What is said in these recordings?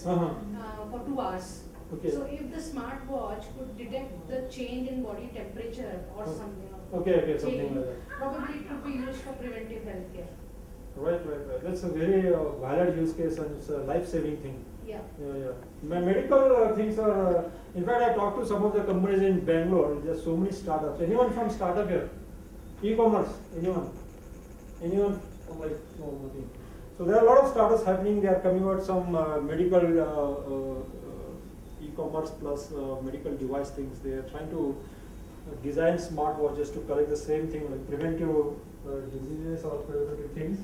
for 2 hours. Okay. So if the smartwatch could detect the change in body temperature or something, Okay, something change, like that. probably it could be used for preventive healthcare. Right. That's a very valid use case and it's a life-saving thing. Yeah. My medical things are, in fact, I talked to some of the companies in Bangalore. There's so many startups. Anyone from startup here? E-commerce? Anyone? Oh, like, no, nothing. So there are a lot of startups happening. They are coming out some medical e-commerce plus medical device things. They are trying to design smartwatches to collect the same thing, like preventive diseases or preventive things.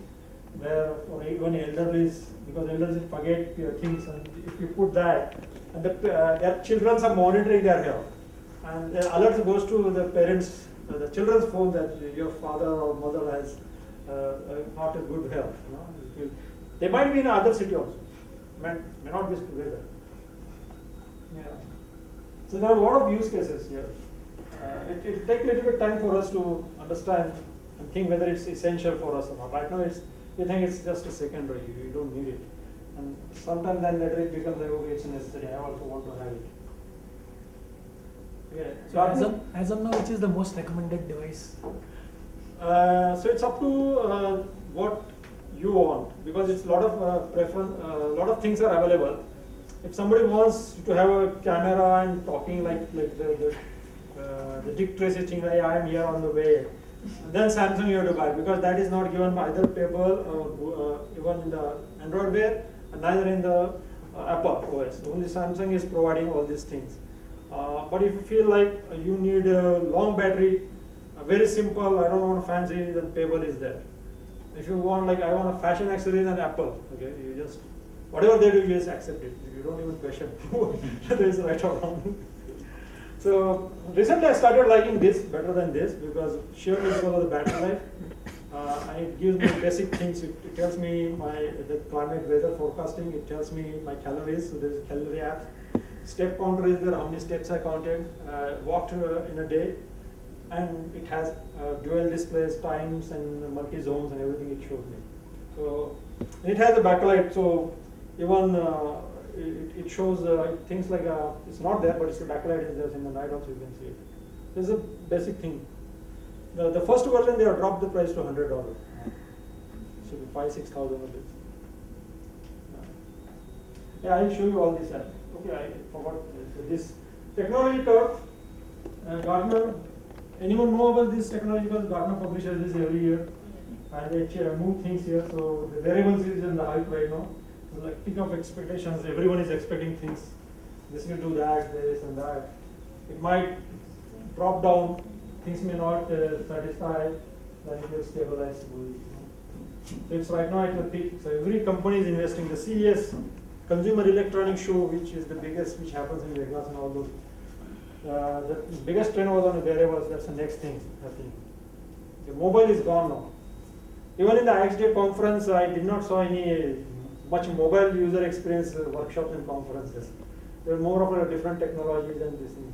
Where for even elderlies, because elderlies forget things, and if you put that, and their children are monitoring their health, and the alert goes to the parents, the children's phone that your father or mother has not a good health. They might be in another city also, may not be together. Yeah. So there are a lot of use cases here. It will take a little bit time for us to understand and think whether it's essential for us or not. Right now, we think it's just a secondary. You don't need it, and sometimes then later it becomes like, okay, it's necessary. I also want to have it. Yeah. So as of now, which is the most recommended device? So it's up to what you want, because it's a lot of preference. A lot of things are available. If somebody wants to have a camera and talking like the Dick Tracy thing, like I am here on the way, then Samsung you have to buy, because that is not given by either Pebble or even in the Android Wear, and neither in the Apple OS. Only Samsung is providing all these things. But if you feel like you need a long battery, very simple, I don't want fancy, then Pebble is there. If you want, like, I want a fashion accessory, then Apple. Okay, you just whatever they do, you just accept it. You don't even question whether it's right or wrong. So recently I started liking this better than this, because surely because of the battery life, and it gives me basic things. It tells me the climate weather forecasting. It tells me my calories. So there's a calorie app. Step counter is there, how many steps I counted, walked in a day, and it has dual displays, times and multi zones and everything it shows me. So it has a backlight. So even it shows things like it's not there, but it's the backlight is there in the night also, you can see it. This is a basic thing. The first version they have dropped the price to $100. Should be 5,000-6,000 rupees. Yeah, I'll show you all this. Okay, I forgot this technology curve. Gartner. Anyone know about this technology? Because Gartner publishes this every year, and they move things here. So the variables is in the hype right now. So like peak of expectations, everyone is expecting things. This will do that, this and that. It might drop down. Things may not satisfy. Then it will stabilize. So it's right now at the peak. So every company is investing. The CES, Consumer Electronics Show, which is the biggest, which happens in Vegas and all those. The biggest trend was on the wearables. That's the next thing happening. The mobile is gone now. Even in the XDA conference, I did not saw any much mobile user experience workshops and conferences. There are more of a different technologies and this thing.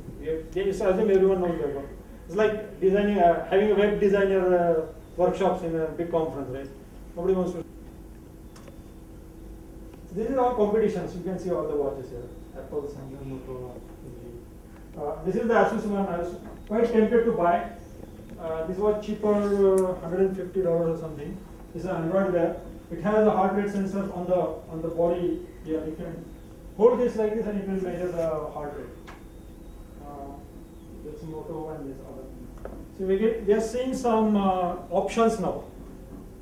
They assume everyone knows that one. It's like designing, having a web designer workshops in a big conference, right? Nobody wants to. This is all competitions. You can see all the watches here. Apple, Samsung, Motorola. This is the Asus one. I was quite tempted to buy. This was cheaper, $150 or something. This is an Android Wear. It has a heart rate sensor on the body. Yeah, you can hold this like this and it will measure the heart rate. This Moto and this other. So we are seeing some options now.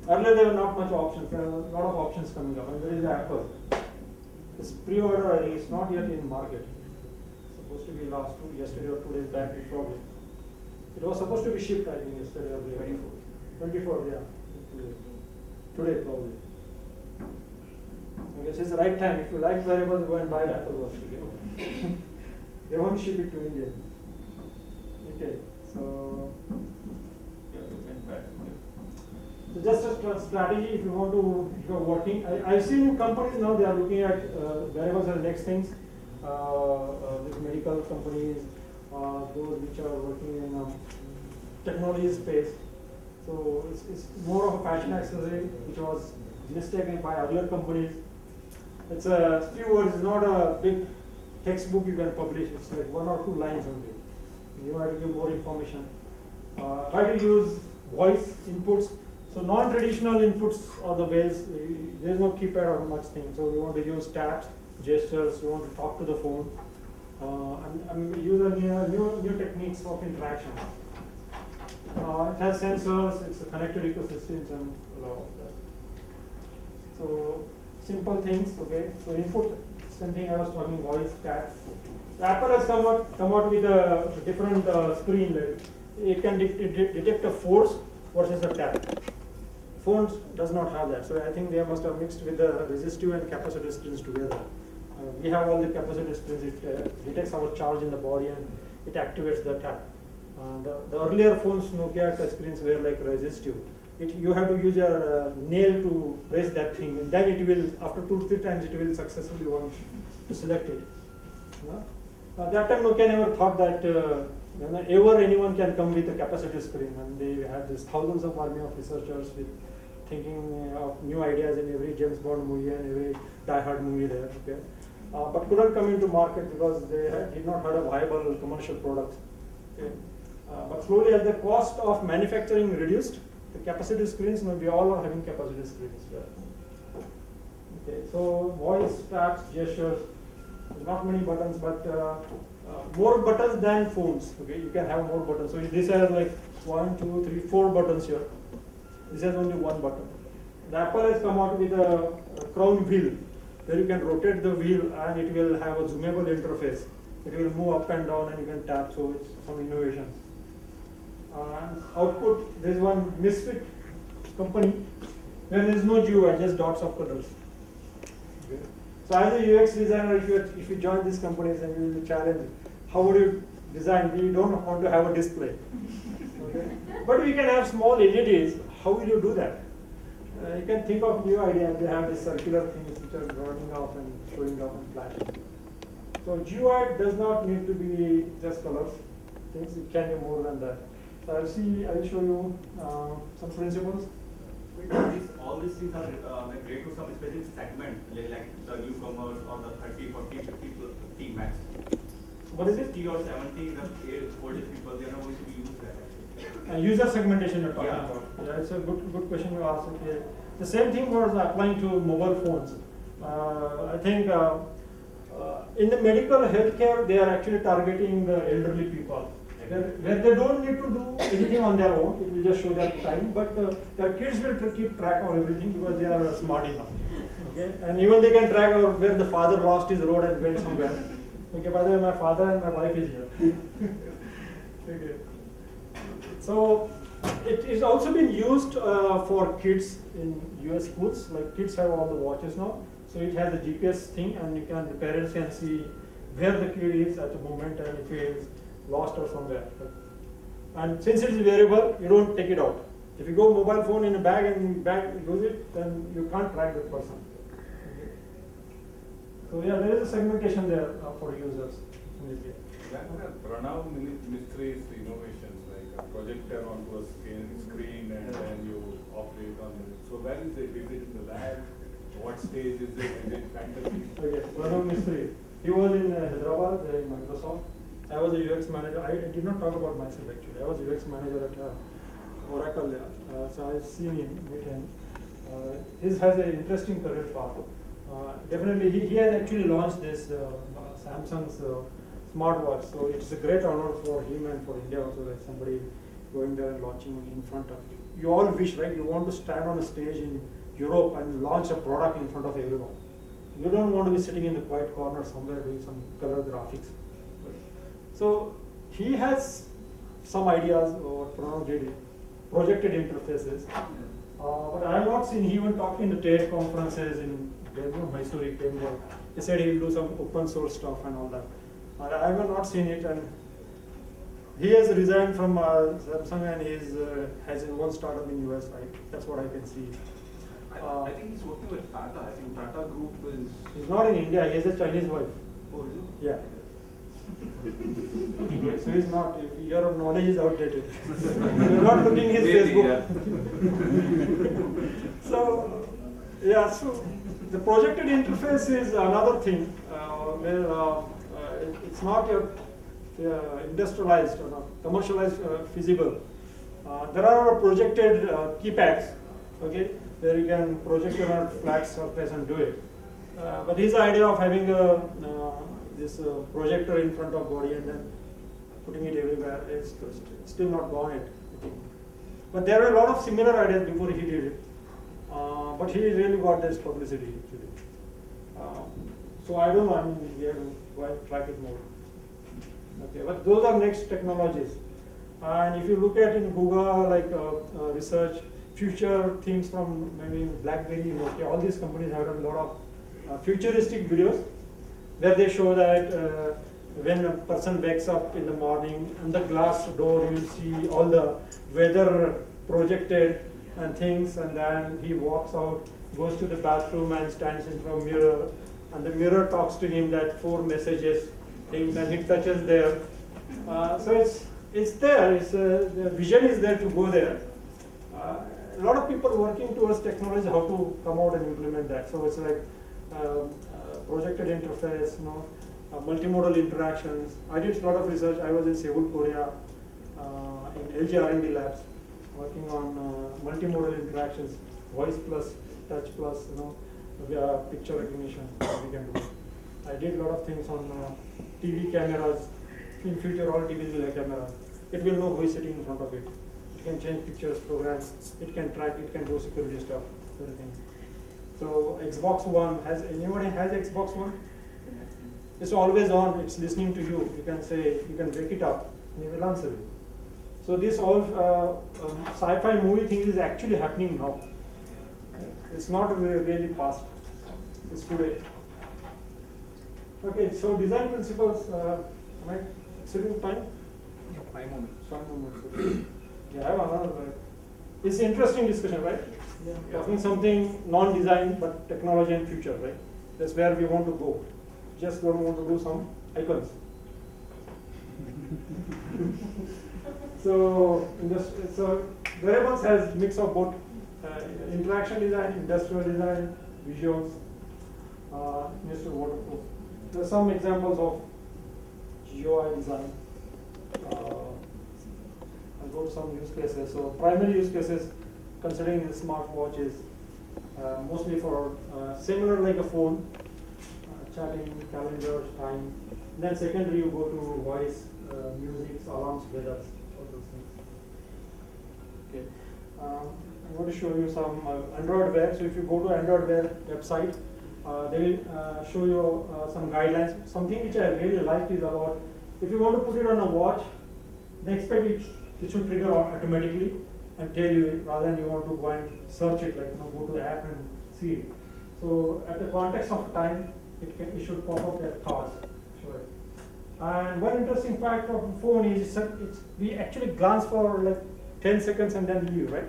Earlier there were not much options. There are a lot of options coming up. And there is the Apple. This pre-order is not yet in market. It's supposed to be yesterday or 2 days back. Probably. It was supposed to be shipped, I think, yesterday or 24, yeah. Today probably. I guess it's the right time. If you like wearables, go and buy the Apple Watch. They won't ship it to India. Okay, so just a strategy if you want to, if you're working. I've seen companies now, they are looking at wearables as next things. These medical companies, those which are working in technology space. So it's more of a fashion accessory which was mistaken by other companies. It's a few words, it's not a big textbook you can publish, it's like 1 or 2 lines only. You have to give more information. Try to use voice inputs. So non-traditional inputs are the ways, there's no keypad or much thing. So we want to use taps, gestures, we want to talk to the phone. And use new techniques of interaction. It has sensors, it's a connected ecosystems and a lot of that. So simple things, okay. So input, same thing I was talking, voice, taps. Apple has come out with a different screen. Like it can detect a force versus a tap. Phones does not have that. So I think they must have mixed with the resistive and capacitive screens together. We have all the capacitive screens. It detects our charge in the body and it activates the tap. The earlier phones, Nokia touch screens were like resistive. You have to use your nail to press that thing, and then it will, after 2-3 times, it will successfully want to select it. That time Nokia never thought that ever anyone can come with a capacitive screen, and they had this thousands of army of researchers with thinking of new ideas in every James Bond movie and every Die Hard movie there. Okay, but couldn't come into market because they did not have a viable commercial product. Okay. But slowly, as the cost of manufacturing reduced, the capacitive screens, we all are having capacitive screens. Okay, so voice, taps, gestures, not many buttons, but more buttons than phones. Okay, you can have more buttons. So this has like 1, 2, 3, 4 buttons here. This has only 1 button. The Apple has come out with a crown wheel, where you can rotate the wheel and it will have a zoomable interface. It will move up and down and you can tap. So it's some innovation. Output, there is one Misfit company where there is no GUI, just dots of colors. Okay. So as a UX designer, if you join these companies and you will be challenged, how would you design? We don't want to have a display. Okay. But we can have small LEDs. How will you do that? You can think of new ideas. They have these circular things which are running off and showing up and flashing. So GUI does not need to be just colors. Things it can be more than that. So I'll show you some principles. All these things are related to some specific segment, like the newcomers or the 30, 40, 50 max. What is it? 60 or 70, the oldest people, they are not going to be used that. User segmentation you're talking Yeah. about. Yeah, it's a good question you asked. Okay. The same thing was applying to mobile phones. I think in the medical healthcare, they are actually targeting the elderly people. Where they don't need to do anything on their own, it will just show their time, but their kids will keep track of everything because they are smart enough. Okay? And even they can track of where the father lost his road and went somewhere. Okay, by the way, my father and my wife is here. Okay. So it is also been used for kids in US schools. Like kids have all the watches now, so it has a GPS thing, and the parents can see where the kid is at the moment and if he is lost or somewhere. And since it is variable, you don't take it out. If you go mobile phone in a bag and use it, then you can't track the person. Okay. So yeah, there is a segmentation there for users. Pranav Ministry's innovations, like a projector onto a screen and then you operate on it. So where is it? Is it in the lab? What stage is it? Is it fantasy? Okay, Pranav Mistry. He was in Hyderabad in Microsoft. I was a UX manager. I did not talk about myself actually. I was a UX manager at Oracle there. So I've seen him, met him. He has an interesting career path. Definitely, he has actually launched this Samsung's smartwatch. So it's a great honor for him and for India also that somebody going there and launching in front of you. You all wish, right? You want to stand on a stage in Europe and launch a product in front of everyone. You don't want to be sitting in the quiet corner somewhere doing some color graphics. So he has some ideas what Pranav did, projected interfaces. But I have not seen, he even talked in the TED conferences in Mysore, Bengal. He said he will do some open source stuff and all that. I have not seen it, and he has resigned from Samsung and he has his own startup in US. That's what I can see. I think he's working with Tata. I think Tata Group is. He's not in India, he has a Chinese wife. Oh, is it? Yeah. So he's not, your knowledge is outdated. You're not looking his Maybe, Facebook. So, yeah, so The projected interface is another thing where it's not yet industrialized or not commercialized, feasible. There are projected keypads, okay, where you can project it on a flat surface and do it. But his idea of having this projector in front of body and then putting it everywhere is still not gone yet, I think. But there are a lot of similar ideas before he did it. But he really got this publicity actually. So I don't know, I mean, we have to go and track it more. Okay, but those are next technologies. And if you look at in Google, like research, future things from maybe BlackBerry, Nokia, all these companies have done a lot of futuristic videos where they show that when a person wakes up in the morning, and the glass door, you see all the weather projected and things, and then he walks out, goes to the bathroom and stands in front of a mirror, and the mirror talks to him that 4 messages, things, and he touches there. So it's there, the vision is there to go there. A lot of people working towards technology, how to come out and implement that. So it's like projected interface, multimodal interactions. I did a lot of research. I was in Seoul, Korea, in LG R&D labs, working on multimodal interactions, voice plus, touch plus, picture recognition. We can do. I did a lot of things on TV cameras. In future, all TVs will have cameras. It will know who is sitting in front of it. It can change pictures, programs. It can track. It can do security stuff, everything. So Xbox One, anybody has Xbox One? It's always on, it's listening to you. You can say, you can wake it up, and it will answer you. So this all sci-fi movie thing is actually happening now. It's not really past, it's today. Okay, so design principles, am I sitting fine? Yeah, 5 moments. 5 moments. Yeah, I have another. It's an interesting discussion, right? Yeah. Talking something non-design but technology and future, right? That's where we want to go. Just don't want to do some icons. So wearables has mix of both interaction design, industrial design, visuals, industrial waterproof. There are some examples of GUI design. I'll go to some use cases. So primary use cases, considering the smartwatch is mostly for similar like a phone, chatting, calendars, time. Then secondary, you go to voice, music, alarms, weathers, all those things. Okay. I'm going to show you some Android Wear. So if you go to Android Wear website, they will show you some guidelines. Something which I really like is about if you want to put it on a watch, they expect it should trigger automatically and tell you rather than you want to go and search it, like go to the app and see it. So at the context of time, it should pop up that thoughts. Sure. And one interesting fact of the phone is we actually glance for like 10 seconds and then leave, right?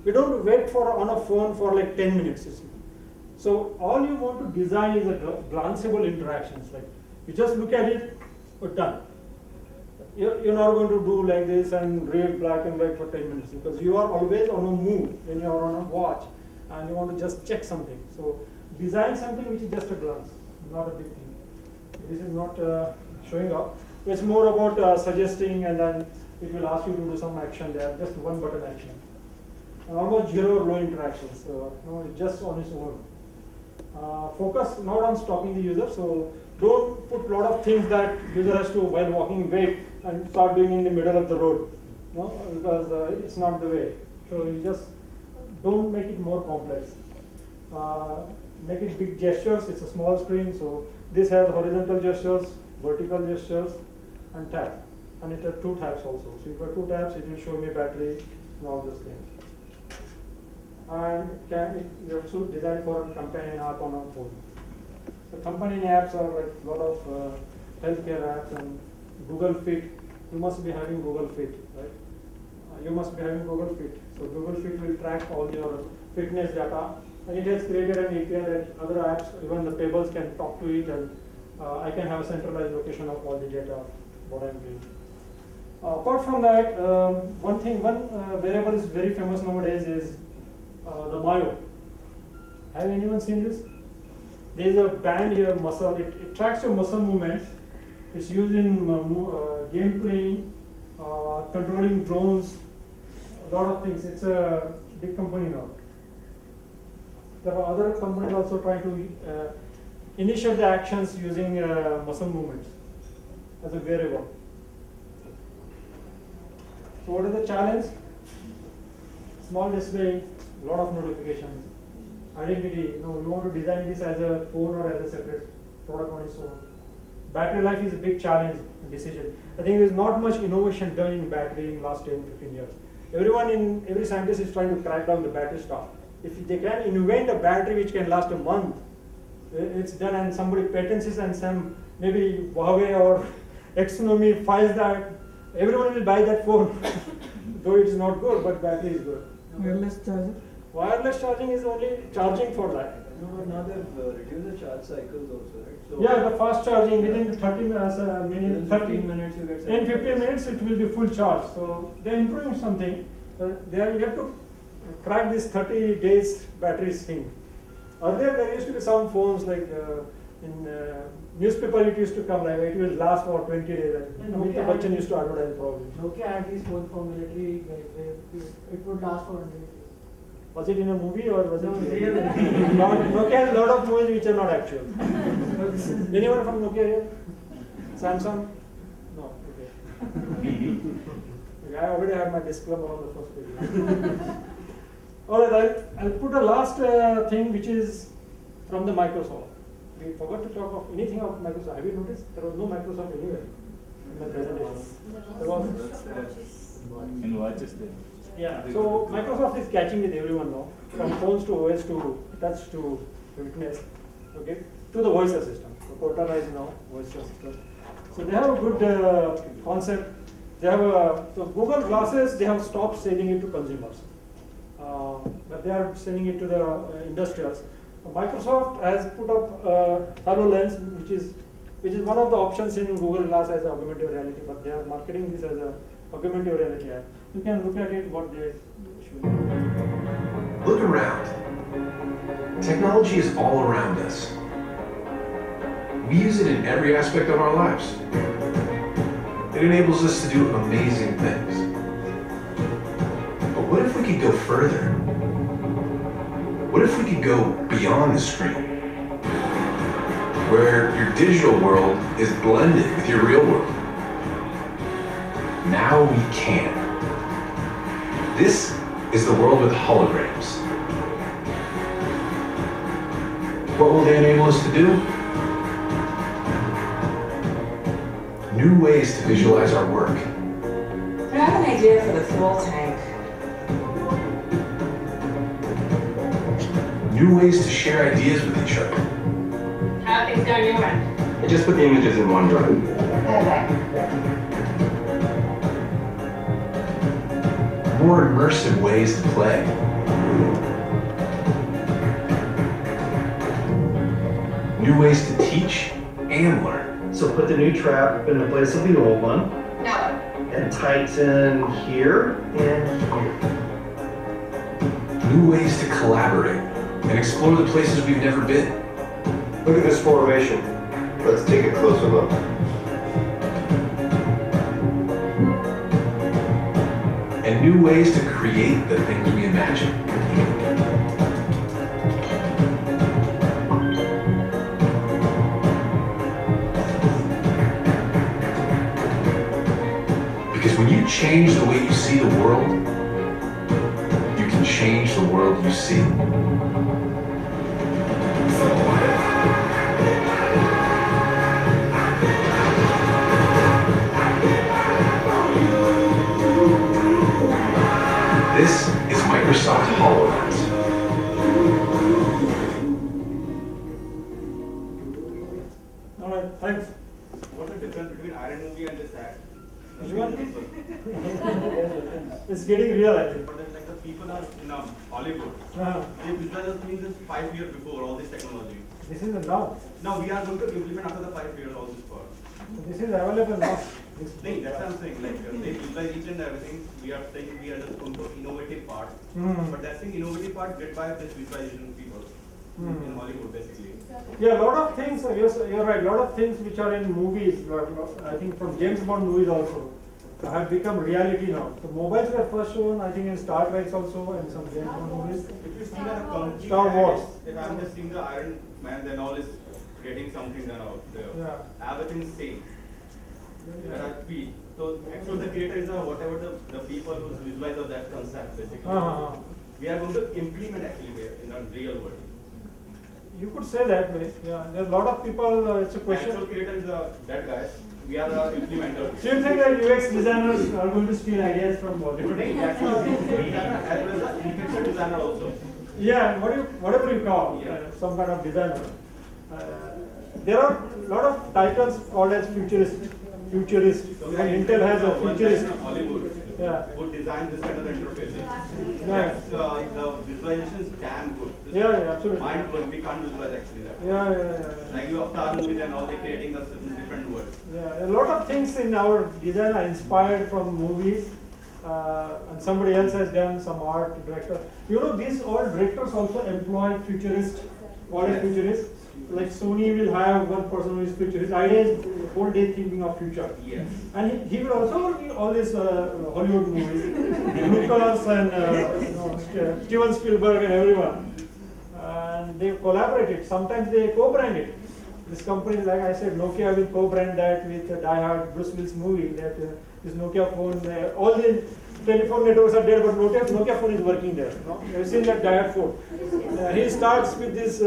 We don't wait on a phone for like 10 minutes. So all you want to design is a glanceable interactions. Like you just look at it, we're done. You're not going to do like this and read black and white for 10 minutes because you are always on a move when you are on a watch and you want to just check something. So design something which is just a glance, not a big thing. This is not showing up. It's more about suggesting, and then it will ask you to do some action there, just one button action. And almost zero or low interactions, it's just on its own. Focus not on stopping the user, so don't put a lot of things that user has to, while walking, wait and start doing in the middle of the road, because it's not the way. So you just don't make it more complex. Make it big gestures, it's a small screen, so this has horizontal gestures, vertical gestures, and tap. And it has 2 tabs also. So if you have 2 tabs, it will show me battery and all those things. And you have to design for a companion app on a phone. So companion apps are like a lot of healthcare apps and Google Fit. You must be having Google Fit, right? You must be having Google Fit. So Google Fit will track all your fitness data, and it has created an API that other apps, even the Pebbles, can talk to it, and I can have a centralized location of all the data, what I'm doing. Apart from that, one variable is very famous nowadays is the Mayo. Have anyone seen this? there is a band here, muscle. It tracks your muscle movements. It's used in game playing, controlling drones, a lot of things. It's a big company now. There are other companies also trying to initiate the actions using muscle movements as a wearable. So what is the challenge? Small display, lot of notifications, identity. You want to design this as a phone or as a separate product on its own. Battery life is a big challenge decision. I think there is not much innovation done in battery in last 10-15 years. Every scientist is trying to crack down the battery stuff. If they can invent a battery which can last a month, it's done, and somebody patents it, and some maybe Huawei or Exynos files that, everyone will buy that phone. Though it is not good, but battery is good. Wireless charger. Wireless charging is only charging for that. No, but now they've reduced the charge cycles also, right? So Yeah, the fast charging within 30 minutes, within 15 minutes you get in 15 minutes it will be full charge. So they are improving something. You have to crack this 30 days batteries thing. Earlier there used to be some phones like in newspaper it used to come like it will last for 20 days. And Amitabh Nokia Bachchan had- used to advertise probably. Nokia had these phones for military, it would last for 100 days. Was it in a movie or was No, it real. Nokia has a lot of movies which are not actual. Anyone from Nokia here? Samsung? No, okay. I already have my disclaimer on the first page. Alright, I'll put a last thing which is from the Microsoft. We forgot to talk of anything of Microsoft. Have you noticed? There was no Microsoft anywhere in my presentation. There was. In watches there. Yeah, so Microsoft is catching with everyone now, from phones to OS to touch to fitness, okay, to the voice assistant. So Cortana is now voice assistant. So they have a good concept. They have so Google Glasses. They have stopped selling it to consumers, but they are selling it to the industrials. Microsoft has put up HoloLens, which is one of the options in Google Glass as augmented reality, but they are marketing this as a augmented reality app. You can look at it, what they show. Look around. Technology is all around us. We use it in every aspect of our lives. It enables us to do amazing things. But what if we could go further? What if we could go beyond the screen? Where your digital world is blended with your real world. Now we can. This is the world with holograms. What will they enable us to do? New ways to visualize our work. I have an idea for the fuel tank. New ways to share ideas with each other. How are things going your end? I just put the images in OneDrive. More immersive ways to play. New ways to teach and learn. So put the new trap in the place of the old one, No. and tighten here and here. New ways to collaborate and explore the places we've never been. Look at this formation. Let's take a closer look. And new ways to create the things we imagine. Because when you change the way you see the world, you can change the world you see. This is Microsoft HoloLens. All right, thanks. What's the difference between Iron Movie and this ad? Which one? It's getting real, I think. But then, like the people are in Hollywood. Uh, They visualize things this 5 years before all this technology. this is the now. Now we are going to implement after the 5 years all this work. This is available now. This Thing, that's what I'm saying. Like they visualize each and everything. We are saying we are just going for innovative part. Hmm. But that's the innovative part get by this visualization people. in Hollywood basically. Yeah, a lot of things, yes, you're right, a lot of things which are in movies, I think from James Bond movies also, have become reality now. The mobiles were first shown, I think in Star Trek also, and some James Bond movies. If you see that a company, Star Wars. if I'm just seeing the Iron Man, then all is getting something done out there. Yeah. Everything's same. Yeah. There are three. So actually the creator is whatever the people who visualize of that concept basically. Uh-huh. We are going to implement actually there in the real world. You could say that way, yeah. There are a lot of people, it's a question. Actual creator is that guy. We are the implementers. Do you think that UX designers are going to steal ideas from Bollywood? Actually, designer as well as influencer designer also. Yeah, whatever you call Yeah. some kind of designer. There are a lot of titles called as futurist. So And Intel has a futurist. Hollywood. Yeah. Who designed this kind of interfaces. Yeah. That's, the visualization is damn good. This Yeah, is yeah, absolutely. Mind blowing. We can't visualize actually that. Yeah. Like you Avatar movies and all, they're creating a different world. Yeah, a lot of things in our design are inspired from movies, and somebody else has done some art director. You know, these all directors also employ futurists, what is futurist? Like Sony will have one person who is futurist. Idea is whole day thinking of future. Yes. And he will also work in all these Hollywood movies, Nicholas and Steven Spielberg and everyone. And they collaborated. Sometimes they co-brand it. This company, like I said, Nokia will co-brand that with Die Hard, Bruce Willis movie. That this Nokia phone, all the telephone networks are there, but Nokia phone is working there. No? You have seen that Die Hard phone. He starts with this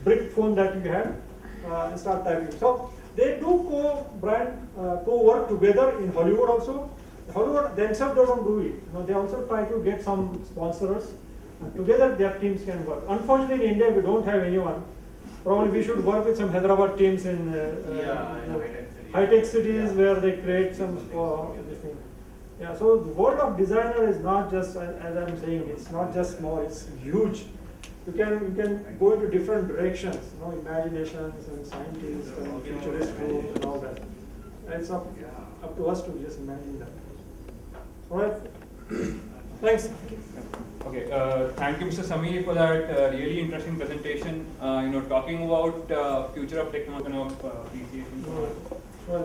brick phone that you have and start typing. So they do co-brand, co-work together in Hollywood also. Hollywood themselves don't do it. You know, they also try to get some sponsors. And together their teams can work. Unfortunately, in India we don't have anyone. Probably we should work with some Hyderabad teams in high-tech cities where they create some this thing. Yeah, so the world of designer is not just, as I'm saying, it's not just small, it's huge. You can go into different directions, you know, imaginations and scientists and futurist groups and all that. And it's up to us to just imagine that. All right. Thanks. Okay, thank you, Mr. Sameer, for that really interesting presentation. Talking about future of technology, appreciation. Well,